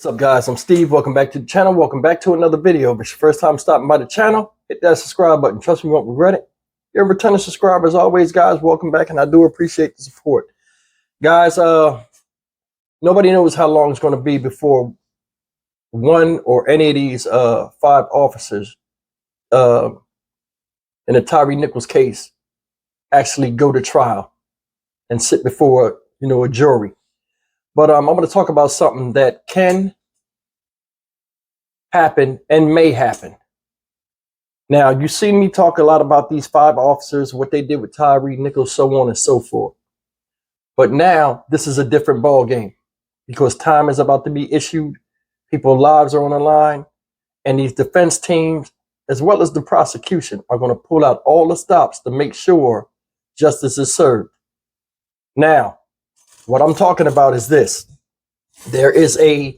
What's up, guys? I'm Steve. Welcome back to the channel. Welcome back to another video. If it's your first time stopping by the channel, hit that subscribe button. Trust me, you won't regret it. You're a returning subscriber as always, guys. Welcome back, and I do appreciate the support. Guys, nobody knows how long it's going to be before one or any of these 5 officers in the Tyre Nichols case actually go to trial and sit before, a jury. But I'm going to talk about something that can happen and may happen. Now, you see me talk a lot about these 5 officers, what they did with Tyre Nichols, so on and so forth. But now this is a different ball game because time is about to be issued. People's lives are on the line, and these defense teams, as well as the prosecution, are going to pull out all the stops to make sure justice is served. Now, what I'm talking about is this. There is a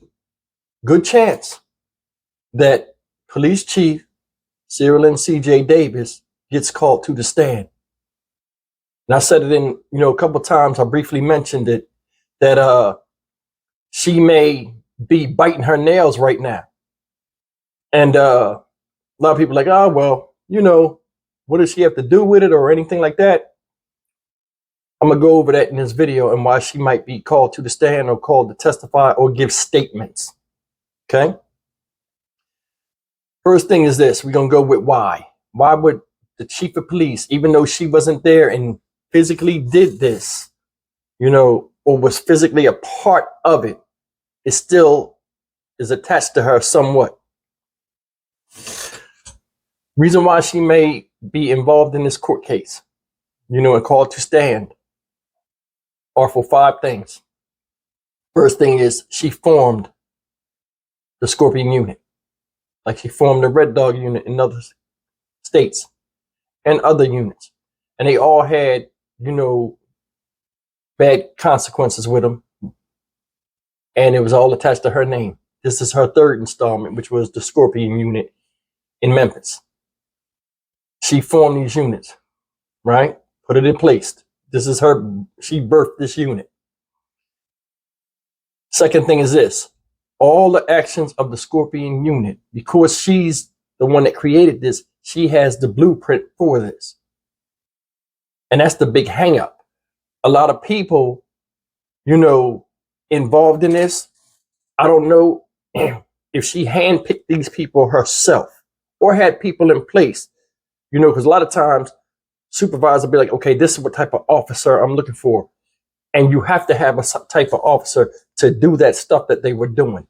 good chance that Police Chief Cyril C.J. Davis gets called to the stand. And I said it in, a couple of times. I briefly mentioned it, that she may be biting her nails right now. And a lot of people are like, oh, well, what does she have to do with it or anything like that? I'm going to go over that in this video and why she might be called to the stand or called to testify or give statements. Okay? First thing is this. We're going to go with why. Why would the chief of police, even though she wasn't there and physically did this, or was physically a part of it, it still is attached to her somewhat. Reason why she may be involved in this court case, and called to stand, are for 5 things. First thing is she formed the Scorpion unit. Like she formed the Red Dog unit in other states and other units. And they all had, bad consequences with them. And it was all attached to her name. This is her 3rd installment, which was the Scorpion unit in Memphis. She formed these units, right? Put it in place. This is her, she birthed this unit. Second thing is this. All the actions of the Scorpion unit, because she's the one that created this, she has the blueprint for this. And that's the big hang up. A lot of people, involved in this, I don't know if she handpicked these people herself or had people in place, because a lot of times supervisor be like, okay, this is what type of officer I'm looking for. And you have to have a type of officer to do that stuff that they were doing,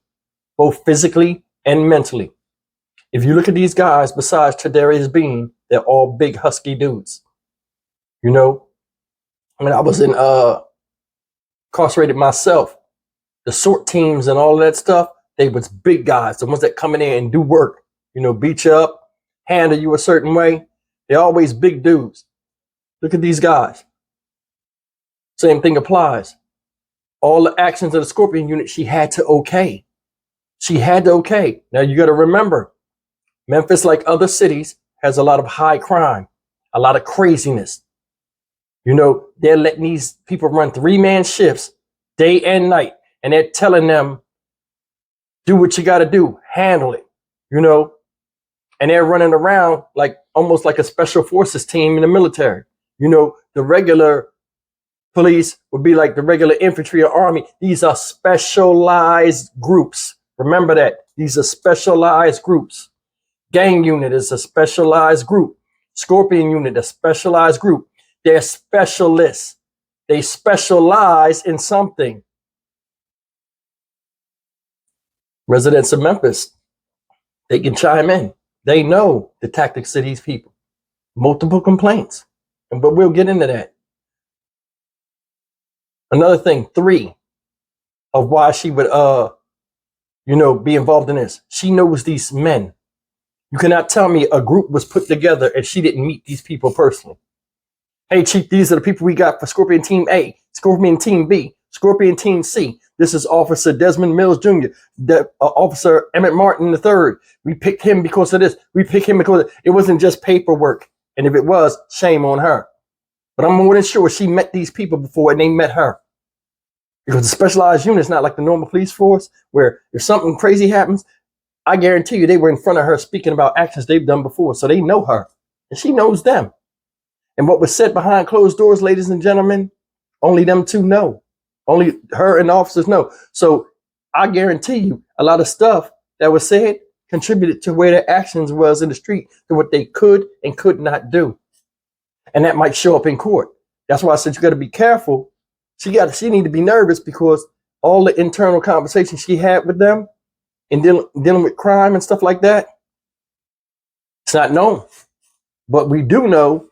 both physically and mentally. If you look at these guys, besides Tadarius Bean, they're all big, husky dudes. When I was incarcerated myself, the SORT teams and all of that stuff, they was big guys, the ones that come in there and do work, beat you up, handle you a certain way. They're always big dudes. Look at these guys. Same thing applies. All the actions of the Scorpion unit, she had to okay. She had to okay. Now you got to remember, Memphis, like other cities, has a lot of high crime, a lot of craziness. They're letting these people run 3-man shifts day and night, and they're telling them, do what you got to do, handle it, and they're running around like almost like a special forces team in the military. The regular police would be like the regular infantry or army. These are specialized groups. Remember that. These are specialized groups. Gang unit is a specialized group. Scorpion unit, a specialized group. They're specialists. They specialize in something. Residents of Memphis, they can chime in. They know the tactics of these people. Multiple complaints. But we'll get into that. Another thing, 3 of why she would, be involved in this. She knows these men. You cannot tell me a group was put together and she didn't meet these people personally. Hey, Chief, these are the people we got for Scorpion Team A, Scorpion Team B, Scorpion Team C. This is Officer Desmond Mills Jr., Officer Emmett Martin III. We picked him because of this. We picked him because it wasn't just paperwork. And if it was, shame on her. But I'm more than sure she met these people before and they met her. Because the specialized unit is not like the normal police force, where if something crazy happens, I guarantee you they were in front of her speaking about actions they've done before. So they know her and she knows them. And what was said behind closed doors, ladies and gentlemen, only them two know. Only her and the officers know. So I guarantee you a lot of stuff that was said contributed to where their actions was in the street, to what they could and could not do. And that might show up in court. That's why I said you got to be careful. She need to be nervous, because all the internal conversations she had with them and dealing with crime and stuff like that, it's not known. But we do know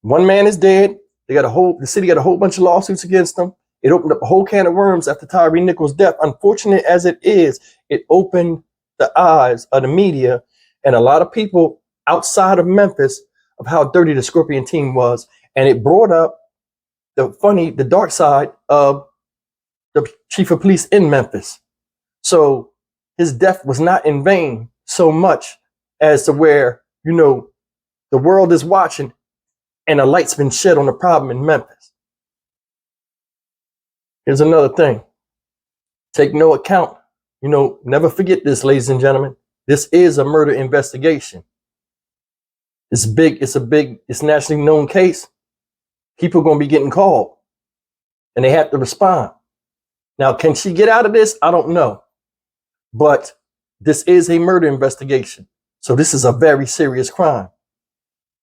one man is dead. The city got a whole bunch of lawsuits against them. It opened up a whole can of worms after Tyre Nichols' death. Unfortunate as it is, it opened the eyes of the media and a lot of people outside of Memphis of how dirty the Scorpion team was. And it brought up the dark side of the chief of police in Memphis. So his death was not in vain so much as to where, the world is watching and a light's been shed on the problem in Memphis. Here's another thing. Take no account. Never forget this, ladies and gentlemen. This is a murder investigation. It's big. It's nationally known case. People are going to be getting called and they have to respond. Now, can she get out of this? I don't know. But this is a murder investigation. So this is a very serious crime.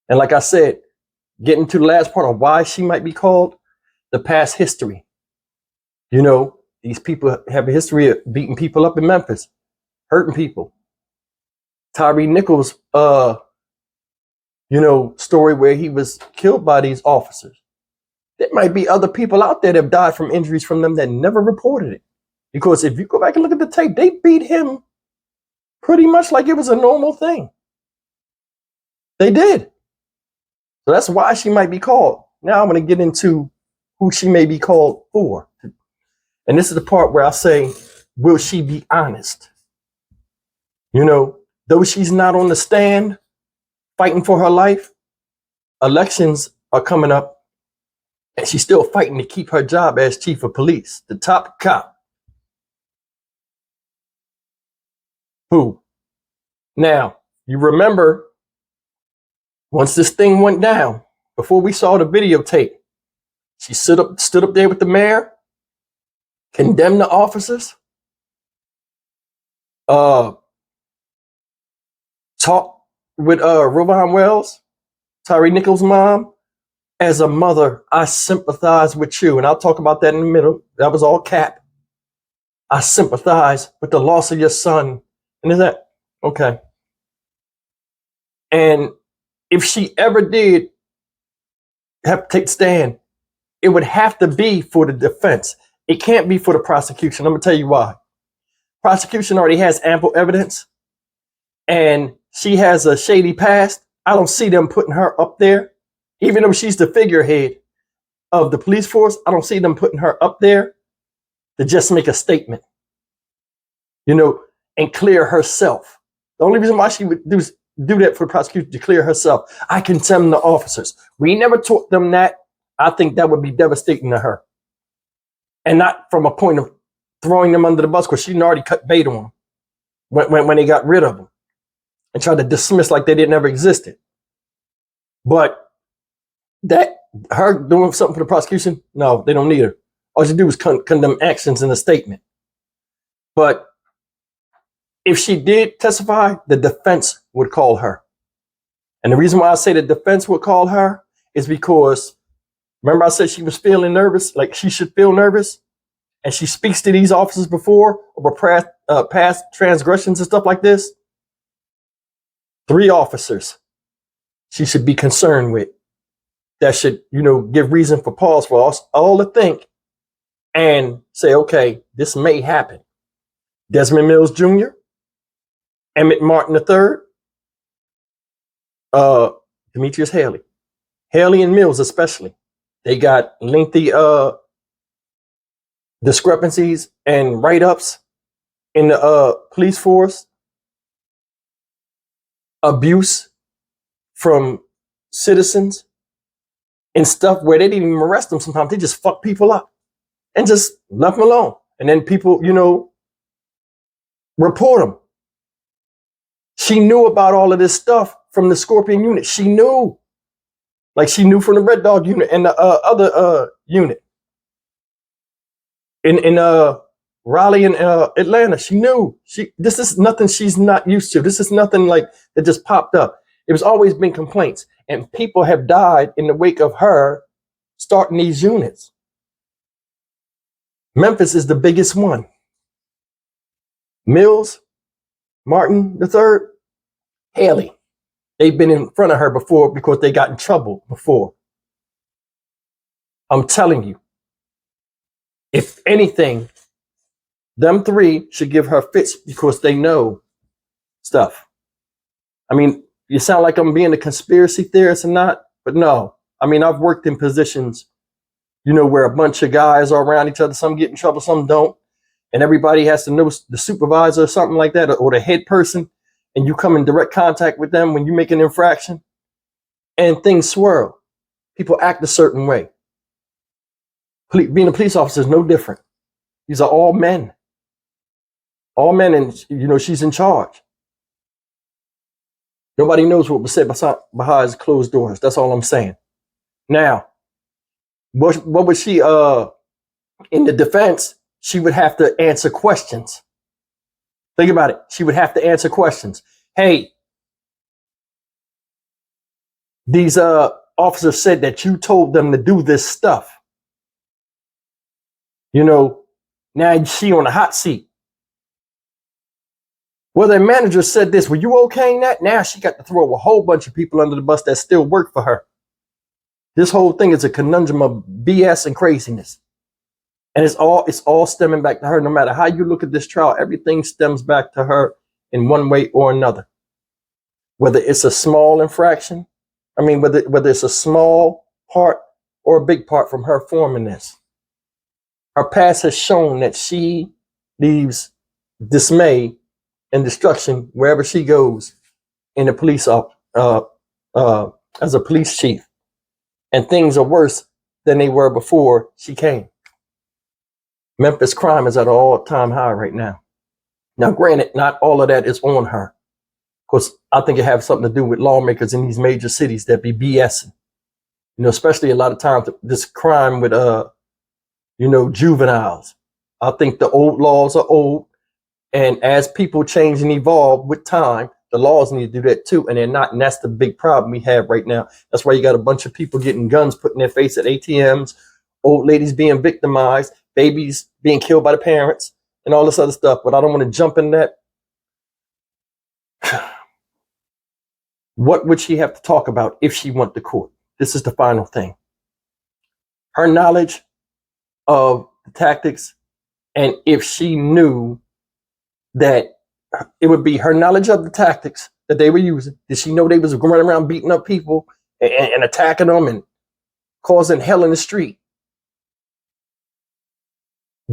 And like I said, getting to the last part of why she might be called, the past history. These people have a history of beating people up in Memphis, hurting people. Tyre Nichols, story where he was killed by these officers. There might be other people out there that have died from injuries from them that never reported it. Because if you go back and look at the tape, they beat him pretty much like it was a normal thing. They did. So that's why she might be called. Now I'm going to get into who she may be called for. And this is the part where I say, will she be honest? Though she's not on the stand fighting for her life, elections are coming up and she's still fighting to keep her job as chief of police, the top cop. Who? Now, you remember, once this thing went down, before we saw the videotape, she stood up there with the mayor, condemned the officers, talked with Rovon Wells, Tyre Nichols' mom. As a mother, I sympathize with you. And I'll talk about that in the middle. That was all cap. I sympathize with the loss of your son. And is that okay? And if she ever did have to take stand, it would have to be for the defense. It can't be for the prosecution. I'm going to tell you why. Prosecution already has ample evidence and she has a shady past. I don't see them putting her up there. Even though she's the figurehead of the police force, I don't see them putting her up there to just make a statement, and clear herself. The only reason why she would do that for the prosecution, to clear herself. I condemn the officers. We never taught them that. I think that would be devastating to her. And not from a point of throwing them under the bus, because she already cut bait on them when they got rid of them and tried to dismiss like they didn't ever existed. But that her doing something for the prosecution, no, they don't need her. All she do is condemn actions in a statement. But if she did testify, the defense would call her. And the reason why I say the defense would call her is because, remember I said she was feeling nervous, like she should feel nervous? And she speaks to these officers before over past transgressions and stuff like this. 3 officers she should be concerned with. That should, give reason for pause for us all to think and say, okay, this may happen. Desmond Mills Jr., Emmett Martin III, Demetrius Haley. Haley and Mills especially. They got lengthy discrepancies and write-ups in the police force. Abuse from citizens and stuff where they didn't even arrest them sometimes. They just fuck people up. and just left them alone. And then people, report them. She knew about all of this stuff from the Scorpion unit. She knew. Like she knew from the Red Dog unit and the other unit. In Raleigh and Atlanta, she knew. This is nothing she's not used to. This is nothing like that just popped up. It was always been complaints. And people have died in the wake of her starting these units. Memphis is the biggest one. Mills, Martin III, Haley. They've been in front of her before because they got in trouble before. I'm telling you, if anything, them three should give her fits because they know stuff. I mean, you sound like I'm being a conspiracy theorist or not, but no. I mean, I've worked in positions, where a bunch of guys are around each other. Some get in trouble, some don't. And everybody has to know the supervisor or something like that, or the head person. And you come in direct contact with them when you make an infraction. And things swirl. People act a certain way. Being a police officer is no different. These are all men. All men, and, she's in charge. Nobody knows what was said behind closed doors. That's all I'm saying. Now, what was she, in the defense, she would have to answer questions. Think about it. She would have to answer questions. Hey, these officers said that you told them to do this stuff. Now she on the hot seat. Well, their manager said this. Were you okaying that? Now she got to throw a whole bunch of people under the bus that still work for her. This whole thing is a conundrum of BS and craziness. And it's all stemming back to her. No matter how you look at this trial, everything stems back to her in one way or another. Whether it's a small infraction, whether it's a small part or a big part from her forming this. Her past has shown that she leaves dismay and destruction wherever she goes in the police as a police chief. And things are worse than they were before she came. Memphis crime is at an all-time high right now. Now, granted, not all of that is on her. Of course, I think it has something to do with lawmakers in these major cities that be BSing. Especially a lot of times this crime with, juveniles. I think the old laws are old. And as people change and evolve with time, the laws need to do that too. And they're not. And that's the big problem we have right now. That's why you got a bunch of people getting guns put in their face at ATMs, old ladies being victimized, babies being killed by the parents, and all this other stuff. But I don't want to jump in that. What would she have to talk about if she went to court? This is the final thing. Her knowledge of the tactics, and if she knew that it would be her knowledge of the tactics that they were using. Did she know they was running around beating up people and attacking them and causing hell in the street?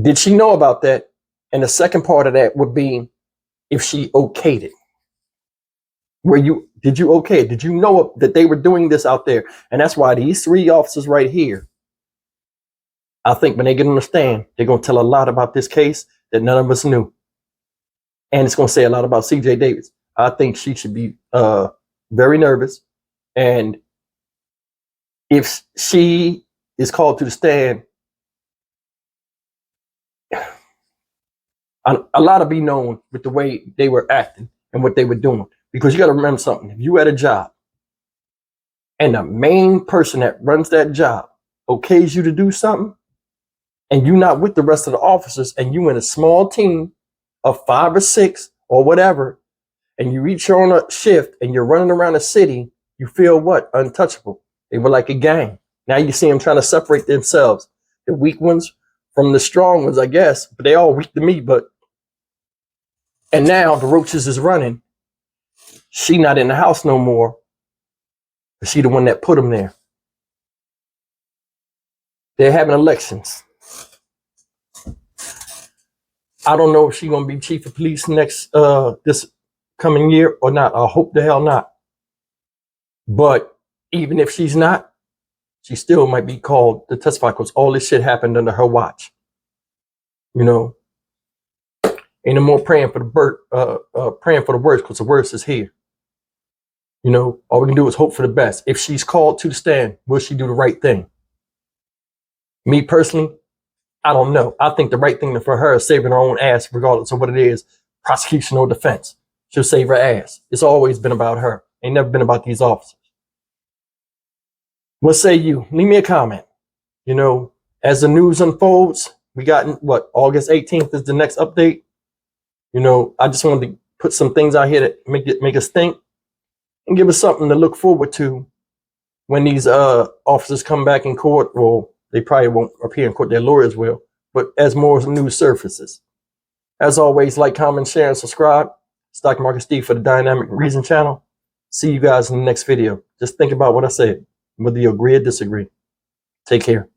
Did she know about that? And the second part of that would be if she okayed it. Did you okay it? Did you know that they were doing this out there? And that's why these three officers right here, I think when they get on the stand, they're going to tell a lot about this case that none of us knew. And it's going to say a lot about C.J. Davis. I think she should be very nervous. And if she is called to the stand, a lot will be known with the way they were acting and what they were doing. Because you got to remember something. If you at a job and the main person that runs that job okays you to do something, and you're not with the rest of the officers, and you in a small team of 5 or 6 or whatever, and you reach on a shift and you're running around the city, you feel what? Untouchable. They were like a gang. Now you see them trying to separate themselves. The weak ones from the strong ones, I guess, but they all weak to me. And now the roaches is running. She not in the house no more. But she the one that put them there. They're having elections. I don't know if she's gonna be chief of police next this coming year or not. I hope the hell not. But even if she's not, she still might be called to testify because all this shit happened under her watch. You know, ain't no more praying for the worst, because the worst is here. You know, all we can do is hope for the best. If she's called to the stand, will she do the right thing? Me personally, I don't know. I think the right thing for her is saving her own ass, regardless of what it is, prosecution or defense. She'll save her ass. It's always been about her. Ain't never been about these officers. What say you? Leave me a comment. You know, as the news unfolds, we got what, August 18th is the next update. You know, I just wanted to put some things out here that make us think and give us something to look forward to when these officers come back in court. Well, they probably won't appear in court, their lawyers will, but as more news surfaces. As always, like, comment, share, and subscribe. Stock Market Steve for the Dynamic Reason channel. See you guys in the next video. Just think about what I said, whether you agree or disagree. Take care.